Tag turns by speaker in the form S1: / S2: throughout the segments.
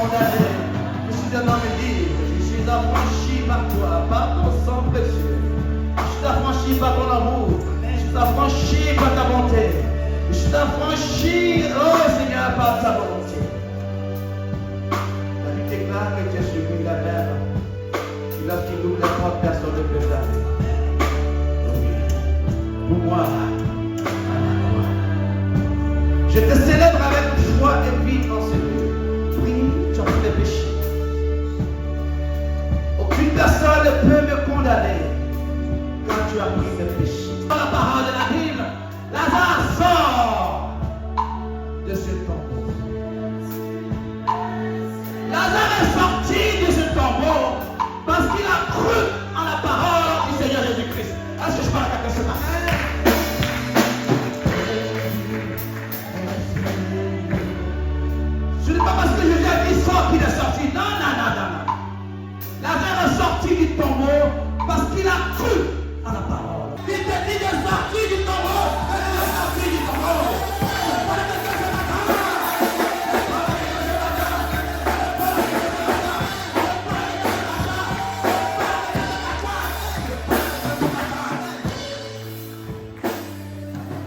S1: condamné. Je suis un homme libre. Je suis affranchi par toi, par ton sang précieux. Je suis affranchi par ton amour. Je suis affranchi par ta bonté. Je suis affranchi, oh Seigneur, par ta volonté. La Bible déclare que tu as suivi la mer. Et lorsqu'il ouvre la porte, personne ne peut fermer. Pour moi, je te célèbre avec joie et vie dans ce lieu. Prie, tu as pris les péchés. Aucune personne ne peut me condamner quand tu as pris mes péchés. Dans la parole de la Bible, Lazare sort de ce tombeau. Lazare est sorti de ce tombeau parce qu'il a cru en la parole du Seigneur Jésus-Christ. Est-ce que je parle à quelqu'un ce matin? Ce n'est pas parce que Jésus a dit sort qu'il est sorti. Non, non, non, non, non. Lazare est sorti du tombeau parce qu'il a cru en la parole. Il te dit de sortir du tombeau. Il est sorti du tombeau.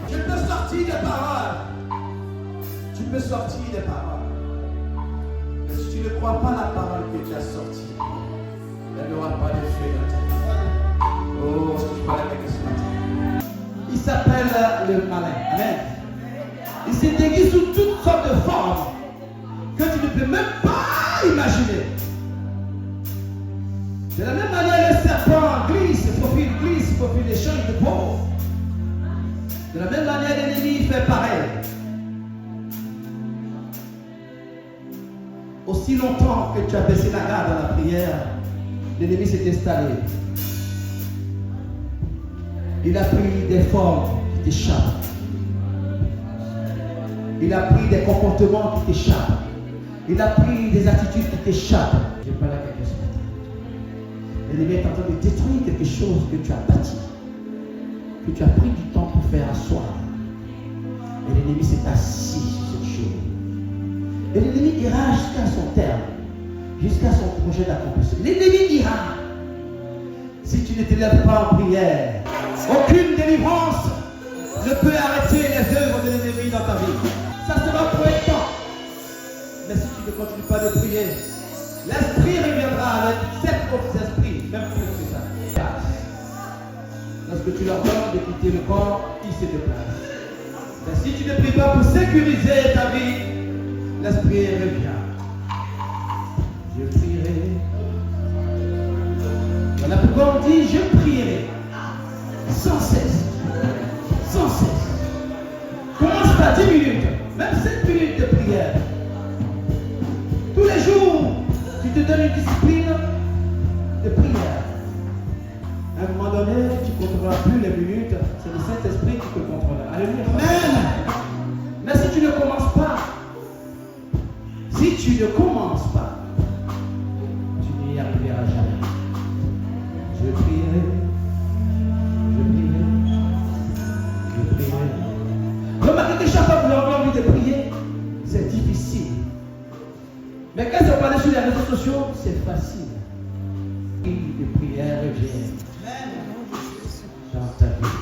S1: Je peux sortir des paroles. Tu peux sortir des paroles. Mais si tu ne crois pas la parole que tu as sortie, elle n'aura pas de feu dans ta vie. Oh, est-ce que je parle avec ce matin? Il s'appelle le malin. Amen. Il s'est déguisé sous toutes sortes de formes que tu ne peux même pas imaginer. De la même manière, le serpent glisse, profile des champs de pauvres. De la même manière, l'ennemi fait pareil. Aussi longtemps que tu as baissé la garde dans la prière, l'ennemi s'est installé. Il a pris des formes qui t'échappent. Il a pris des comportements qui t'échappent. Il a pris des attitudes qui t'échappent. Je parle à quelqu'un ce matin. L'ennemi est en train de détruire quelque chose que tu as bâti, que tu as pris du temps pour faire asseoir. Et l'ennemi s'est assis sur cette chose. Et l'ennemi ira jusqu'à son terme, jusqu'à son projet d'accomplissement. L'ennemi dira, si tu ne te lèves pas en prière, aucune délivrance ne peut arrêter les œuvres de l'ennemi dans ta vie. Ça sera pour un temps. Mais si tu ne continues pas de prier, l'esprit reviendra avec 7 autres esprits, même plus que ça. Lorsque tu leur donnes de quitter le corps, ils se déplacent. Mais si tu ne pries pas pour sécuriser ta vie, l'esprit revient. Je prierai. Voilà pourquoi on dit je prierai. Sans cesse. Sans cesse. Commence par 10 minutes, même 7 minutes de prière. Tous les jours, tu te donnes une discipline de prière. À un moment donné, tu ne contrôleras plus les minutes. C'est le Saint-Esprit qui te contrôlera. Alléluia. Amen. Mais si tu ne commences pas, si tu ne commences pas, tu n'y arriveras jamais. Je prierai, je prierai, je prierai. Remarquez que chaque fois que vous avez envie de prier, c'est difficile. Mais quand on parle sur les réseaux sociaux, c'est facile. Et de prière vient dans ta vie.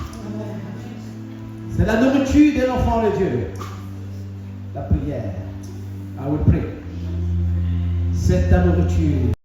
S1: C'est la nourriture de l'enfant de Dieu. La prière. I will pray. C'est ta nourriture.